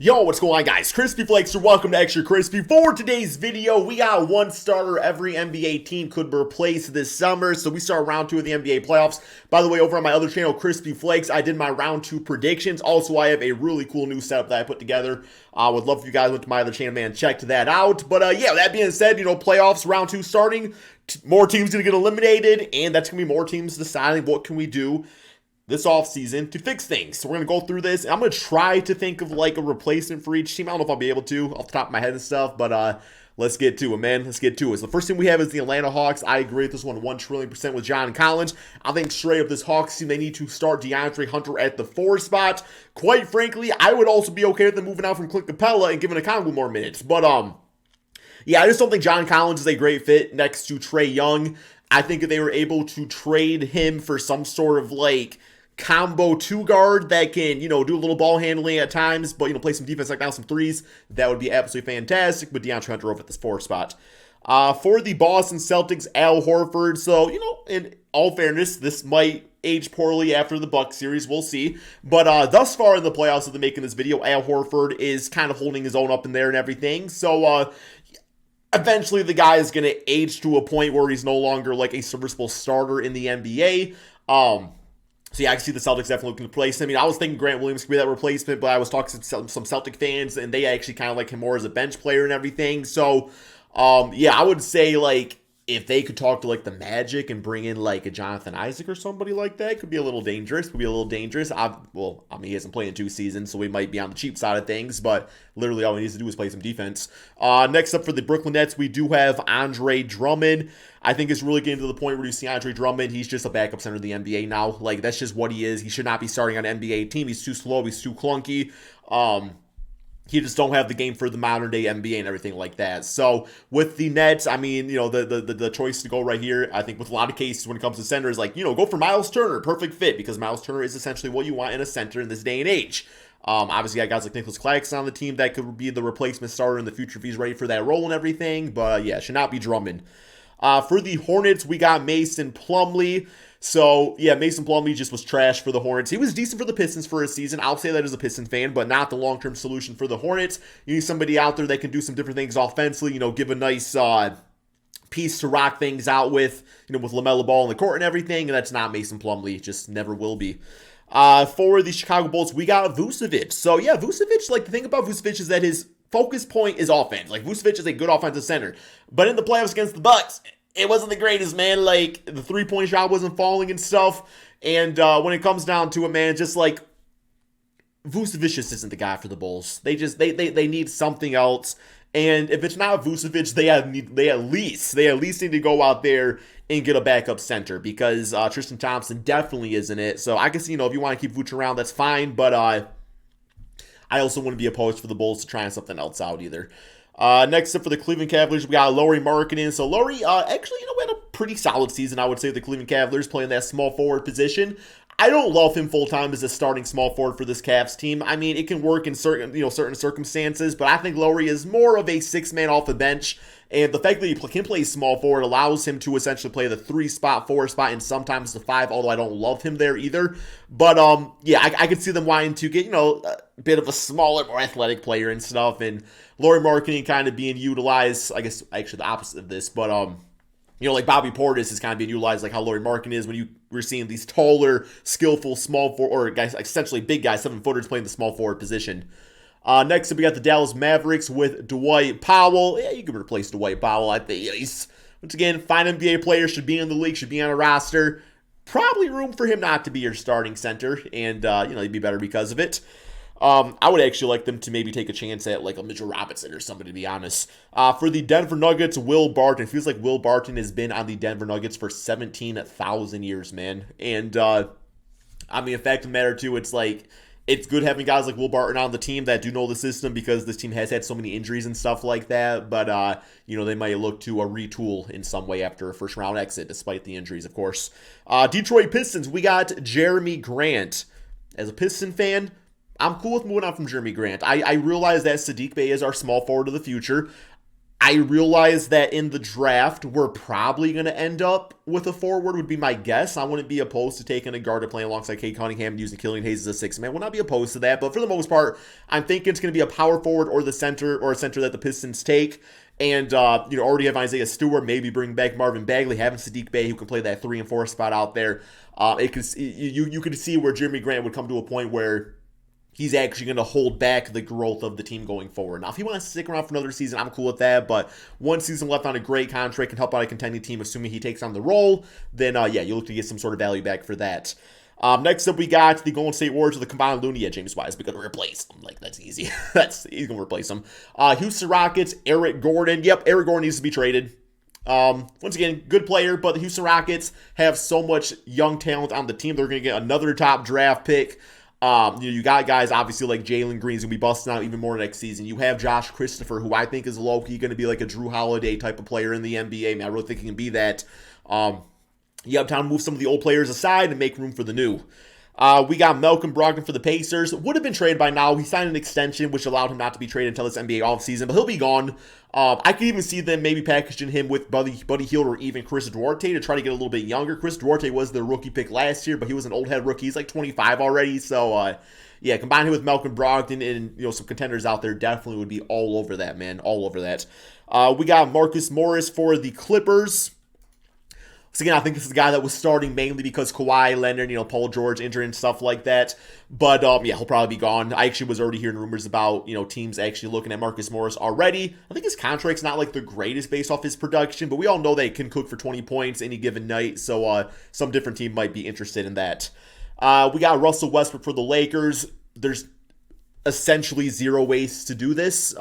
Yo, what's going on, guys? Crispy Flakes here. Welcome to Extra Crispy. For today's video, we got one starter every NBA team could replace this summer. So we start round 2 of the NBA playoffs. By the way, over on my other channel, Crispy Flakes, I did my round 2 predictions. Also, I have a really cool new setup that I put together. I would love if you guys went to my other channel, man, checked that out. But yeah, that being said, playoffs, round 2 starting. More teams going to get eliminated, and that's going to be more teams deciding what can we do this offseason to fix things. So we're going to go through this. I'm going to try to think of like a replacement for each team. I don't know if I'll be able to off the top of my head and stuff, but let's get to it, man. Let's get to it. So the first thing we have is the Atlanta Hawks. I agree with this one 1,000,000,000% with John Collins. I think straight up this Hawks team, they need to start DeAndre Hunter at the 4 spot. Quite frankly, I would also be okay with them moving out from Clint Capella and giving Okongwu more minutes. But yeah, I just don't think John Collins is a great fit next to Trae Young. I think if they were able to trade him for some sort of like combo 2 guard that can, do a little ball handling at times, but, play some defense, like down some threes, that would be absolutely fantastic. But DeAndre Hunter over at this 4 spot. For the Boston Celtics, Al Horford. So, in all fairness, this might age poorly after the Bucks series. We'll see. But thus far in the playoffs of the making this video, Al Horford is kind of holding his own up in there and everything. So, eventually the guy is going to age to a point where he's no longer like a serviceable starter in the NBA. So yeah, I can see the Celtics definitely looking to replace him. I was thinking Grant Williams could be that replacement, but I was talking to some Celtic fans, and they actually kind of like him more as a bench player and everything. So, yeah, I would say like if they could talk to like the Magic and bring in like a Jonathan Isaac or somebody like that, could be a little dangerous. He hasn't played in 2 seasons, so we might be on the cheap side of things, but literally all he needs to do is play some defense. Next up for the Brooklyn Nets, we do have Andre Drummond. I think it's really getting to the point where you see Andre Drummond, he's just a backup center of the NBA now. Like, that's just what he is. He should not be starting on an NBA team. He's too slow. He's too clunky. He just don't have the game for the modern day NBA and everything like that. So with the Nets, the choice to go right here, I think with a lot of cases when it comes to center is like, go for Miles Turner, perfect fit, because Miles Turner is essentially what you want in a center in this day and age. Obviously, you got guys like Nicholas Claxton on the team that could be the replacement starter in the future if he's ready for that role and everything. But yeah, should not be Drummond. For the Hornets, we got Mason Plumlee. So, yeah, Mason Plumlee just was trash for the Hornets. He was decent for the Pistons for a season. I'll say that as a Pistons fan, but not the long-term solution for the Hornets. You need somebody out there that can do some different things offensively, give a nice piece to rock things out with, with LaMelo Ball in the court and everything, and that's not Mason Plumlee. It just never will be. For the Chicago Bulls, we got Vucevic. So, yeah, Vucevic, like, the thing about Vucevic is that his focus point is offense. Like, Vucevic is a good offensive center. But in the playoffs against the Bucks, it wasn't the greatest, man. Like, the 3-point shot wasn't falling and stuff. And when it comes down to it, man, just like, Vucevic just isn't the guy for the Bulls. They need something else. And if it's not Vucevic, they at least need to go out there and get a backup center, because Tristan Thompson definitely isn't it. So I can see, if you want to keep Vucevic around, that's fine. But I also wouldn't be opposed for the Bulls to trying something else out either. Next up for the Cleveland Cavaliers, we got Lauri Markkanen. So Lauri, actually, we had a pretty solid season, I would say, with the Cleveland Cavaliers playing that small forward position. I don't love him full-time as a starting small forward for this Cavs team. It can work in certain circumstances, but I think Lauri is more of a 6-man off the bench. And the fact that he can play small forward allows him to essentially play the 3 spot, 4 spot, and sometimes the 5, although I don't love him there either. But, yeah, I could see them wanting to get, a bit of a smaller, more athletic player and stuff. And Lauri Markkanen kind of being utilized, I guess, actually the opposite of this. But, like Bobby Portis is kind of being utilized like how Lauri Markkanen is when we're seeing these taller, skillful, small forward, or guys, essentially big guys, 7-footers playing the small forward position. Next up, we got the Dallas Mavericks with Dwight Powell. Yeah, you can replace Dwight Powell. I think he's, once again, fine NBA player, should be in the league, should be on a roster. Probably room for him not to be your starting center, and, he'd be better because of it. I would actually like them to maybe take a chance at like a Mitchell Robinson or somebody, to be honest. For the Denver Nuggets, Will Barton. It feels like Will Barton has been on the Denver Nuggets for 17,000 years, man. And, the fact of the matter, too, it's like, it's good having guys like Will Barton on the team that do know the system, because this team has had so many injuries and stuff like that. But, they might look to retool in some way after a first-round exit, despite the injuries, of course. Detroit Pistons, we got Jerami Grant. As a Piston fan, I'm cool with moving on from Jerami Grant. I realize that Sadiq Bey is our small forward of the future. I realize that in the draft, we're probably going to end up with a forward, would be my guess. I wouldn't be opposed to taking a guard to play alongside Cade Cunningham and using Killian Hayes as a sixth man. Would not be opposed to that, but for the most part, I'm thinking it's going to be a power forward or the center or a center that the Pistons take. And, already have Isaiah Stewart, maybe bring back Marvin Bagley, having Sadiq Bey who can play that 3 and 4 spot out there. You could see where Jerami Grant would come to a point where he's actually going to hold back the growth of the team going forward. Now, if he wants to stick around for another season, I'm cool with that. But one season left on a great contract, can help out a contending team, assuming he takes on the role. Then, you look to get some sort of value back for that. Next up, we got the Golden State Warriors with the combined Looney. James Wise, but going to replace him. That's easy. He's going to replace him. Houston Rockets, Eric Gordon. Yep, Eric Gordon needs to be traded. Once again, good player, but the Houston Rockets have so much young talent on the team. They're going to get another top draft pick. You got guys obviously like Jalen Green's gonna be busting out even more next season. You have Josh Christopher, who I think is low-key gonna be like a Drew Holiday type of player in the NBA. Man, I really think he can be that. You have time to move some of the old players aside and make room for the new. We got Malcolm Brogdon for the Pacers. Would have been traded by now. He signed an extension, which allowed him not to be traded until this NBA offseason, but he'll be gone. I could even see them maybe packaging him with Buddy Hield or even Chris Duarte to try to get a little bit younger. Chris Duarte was the rookie pick last year, but he was an old head rookie. He's like 25 already. So, combine him with Malcolm Brogdon and, some contenders out there definitely would be all over that, man. All over that. We got Marcus Morris for the Clippers. So again, I think this is the guy that was starting mainly because Kawhi Leonard, Paul George injured and stuff like that. But he'll probably be gone. I actually was already hearing rumors about, teams actually looking at Marcus Morris already. I think his contract's not like the greatest based off his production, but we all know they can cook for 20 points any given night. So some different team might be interested in that. We got Russell Westbrook for the Lakers. There's essentially zero ways to do this.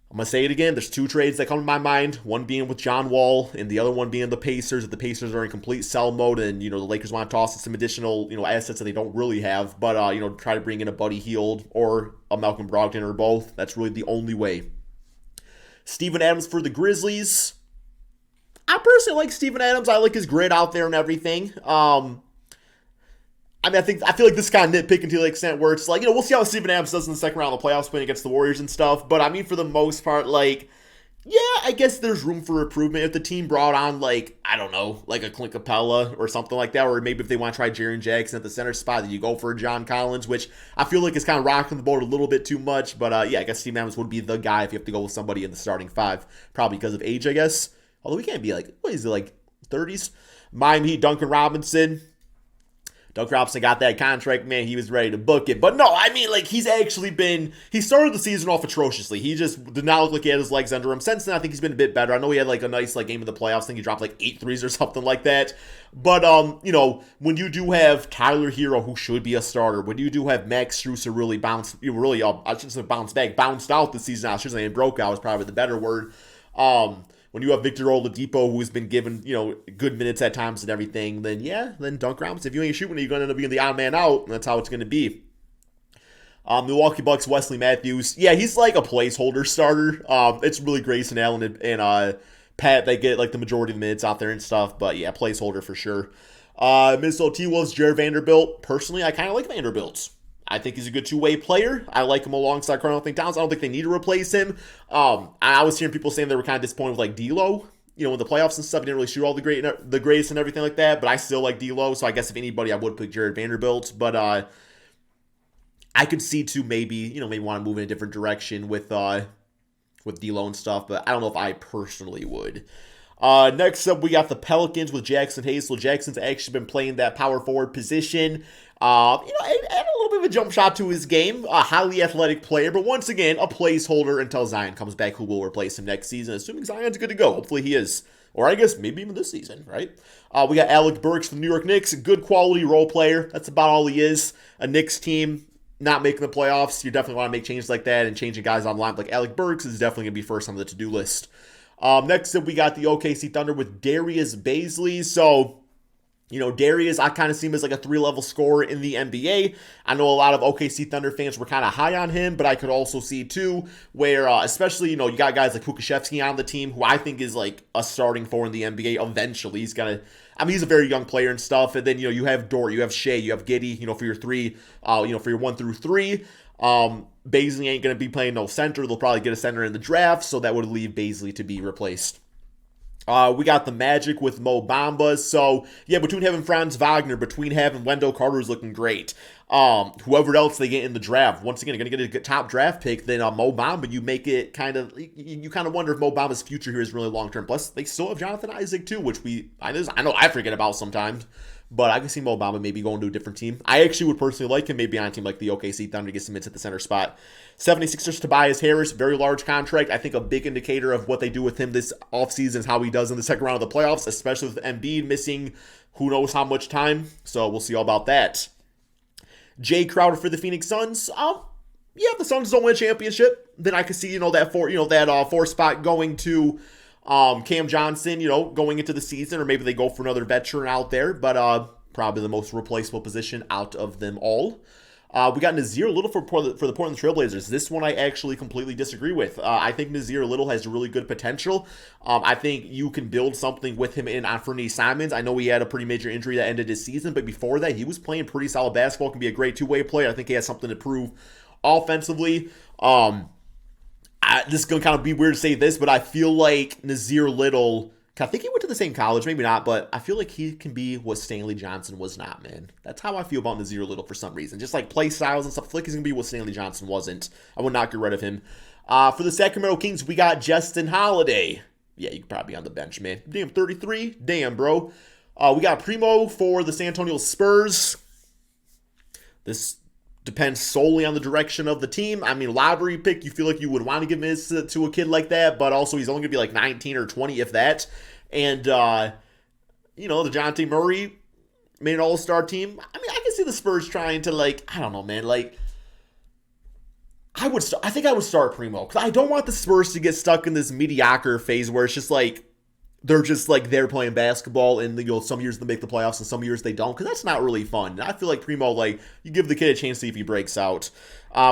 I'm going to say it again. There's two trades that come to my mind. One being with John Wall and the other one being the Pacers. If the Pacers are in complete sell mode and, the Lakers want to toss in some additional, assets that they don't really have. But, try to bring in a Buddy Hield or a Malcolm Brogdon or both. That's really the only way. Steven Adams for the Grizzlies. I personally like Steven Adams. I like his grit out there and everything. I feel like this kind of nitpicking to the extent where it's like, we'll see how Steven Adams does in the second round of the playoffs playing against the Warriors and stuff. But for the most part, I guess there's room for improvement. If the team brought on, a Clint Capella or something like that, or maybe if they want to try Jaren Jackson at the center spot, then you go for John Collins, which I feel like is kind of rocking the boat a little bit too much. But, I guess Steven Adams would be the guy if you have to go with somebody in the starting five, probably because of age, I guess. Although we can't be 30s? Miami Heat, Duncan Robinson. Doug Robinson got that contract, man. He was ready to book it. But no, he started the season off atrociously. He just did not look like he had his legs under him. Since then, I think he's been a bit better. I know he had a nice game of the playoffs. I think he dropped 8 threes or something like that. But, when you do have Tyler Hero, who should be a starter, when you do have Max Strus, who really bounced out this season. I should say broke out is probably the better word. When you have Victor Oladipo, who's been given, good minutes at times and everything, then Dunk Robinson. If you ain't shooting, you're going to end up being the odd man out, and that's how it's going to be. Milwaukee Bucks, Wesley Matthews. Yeah, he's like a placeholder starter. It's really Grayson Allen and Pat that get the majority of the minutes out there and stuff, but yeah, placeholder for sure. Minnesota T-Wolves, Jared Vanderbilt. Personally, I kind of like Vanderbilt. I think he's a good two-way player. I like him alongside Karl-Anthony Towns. I don't think they need to replace him. I was hearing people saying they were kind of disappointed with D'Lo. In the playoffs and stuff, he didn't really shoot all the greatest and everything like that. But I still like D'Lo, so I guess if anybody, I would pick Jared Vanderbilt. But I could see too maybe want to move in a different direction with D'Lo and stuff. But I don't know if I personally would. Next up, we got the Pelicans with Jackson Hayes. So Jackson's actually been playing that power forward position. Add a little bit of a jump shot to his game. A highly athletic player, but once again, a placeholder until Zion comes back, who will replace him next season, assuming Zion's good to go. Hopefully he is. Or I guess maybe even this season, right? We got Alec Burks from the New York Knicks. Good quality role player. That's about all he is. A Knicks team not making the playoffs. You definitely want to make changes like that, and changing guys online like Alec Burks is definitely going to be first on the to-do list. Next up, we got the OKC Thunder with Darius Bazley. So, Darius, I kind of see him as a 3-level scorer in the NBA. I know a lot of OKC Thunder fans were kind of high on him, but I could also see, too, where, especially, you got guys like Pukashevsky on the team, who I think is, a starting four in the NBA eventually. He's a very young player and stuff. And then, you have Dort, you have Shea, you have Giddey, for your three, for your 1 through 3. Bazley ain't going to be playing no center. They'll probably get a center in the draft, so that would leave Bazley to be replaced. We got the Magic with Mo Bamba. So, yeah, between having Franz Wagner, between having Wendell Carter's looking great. Whoever else they get in the draft, once again, going to get a top draft pick, then Mo Bamba, you make it you kind of wonder if Mo Bamba's future here is really long-term. Plus, they still have Jonathan Isaac, too, which I know I forget about sometimes. But I can see Mo Bamba maybe going to a different team. I actually would personally like him maybe on a team like the OKC Thunder to get some minutes at the center spot. 76ers Tobias Harris, very large contract. I think a big indicator of what they do with him this offseason is how he does in the second round of the playoffs, especially with Embiid missing who knows how much time. So we'll see all about that. Jay Crowder for the Phoenix Suns. Yeah, if the Suns don't win a championship, then I could see, that four spot going to Cam Johnson, going into the season, or maybe they go for another veteran out there, but probably the most replaceable position out of them all. We got Nassir Little for the Portland Trailblazers. This one I actually completely disagree with. I think Nassir Little has really good potential. I think you can build something with him in Anthony Simons. I know he had a pretty major injury that ended his season, but before that, he was playing pretty solid basketball. Can be a great two-way player. I think he has something to prove offensively. This is going to kind of be weird to say this, but I feel like Nassir Little, I think he went to the same college, maybe not, but I feel like he can be what Stanley Johnson was not, man. That's how I feel about Nassir Little for some reason. Just like play styles and stuff, I feel like he's going to be what Stanley Johnson wasn't. I would not get rid of him. For the Sacramento Kings, we got Justin Holiday. Yeah, you could probably be on the bench, man. Damn, 33? Damn, bro. We got Primo for the San Antonio Spurs. This depends solely on the direction of the team. I mean, Lauri pick, you feel like you would want to give this to a kid like that, but also he's only going to be like 19 or 20, if that. And, the DeJounte Murray made an all-star team. I mean, I can see the Spurs trying to, I don't know, man, I think I would start Primo, because I don't want the Spurs to get stuck in this mediocre phase where it's just they're playing basketball and some years they make the playoffs and some years they don't, because that's not really fun. And I feel like Primo, you give the kid a chance to see if he breaks out.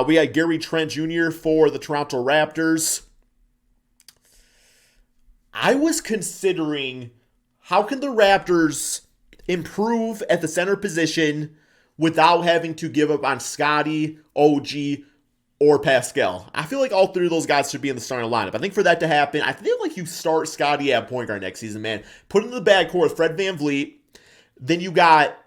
We got Gary Trent Jr. for the Toronto Raptors. I was considering how can the Raptors improve at the center position without having to give up on Scottie, OG, or Pascal. I feel like all three of those guys should be in the starting lineup. I think for that to happen, I feel like you start Scottie at point guard next season, man. Put him in the backcourt with Fred VanVleet. Then you got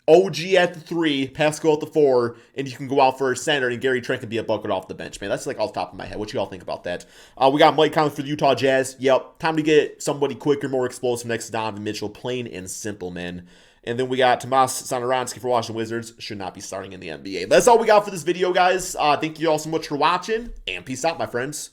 OG at the 3, Pascal at the 4, and you can go out for a center, and Gary Trent can be a bucket off the bench, man. That's off the top of my head. What you all think about that? We got Mike Conley for the Utah Jazz. Yep, time to get somebody quicker, more explosive next to Donovan Mitchell. Plain and simple, man. And then we got Tomas Satoransky for Washington Wizards. Should not be starting in the NBA. That's all we got for this video, guys. Thank you all so much for watching, and peace out, my friends.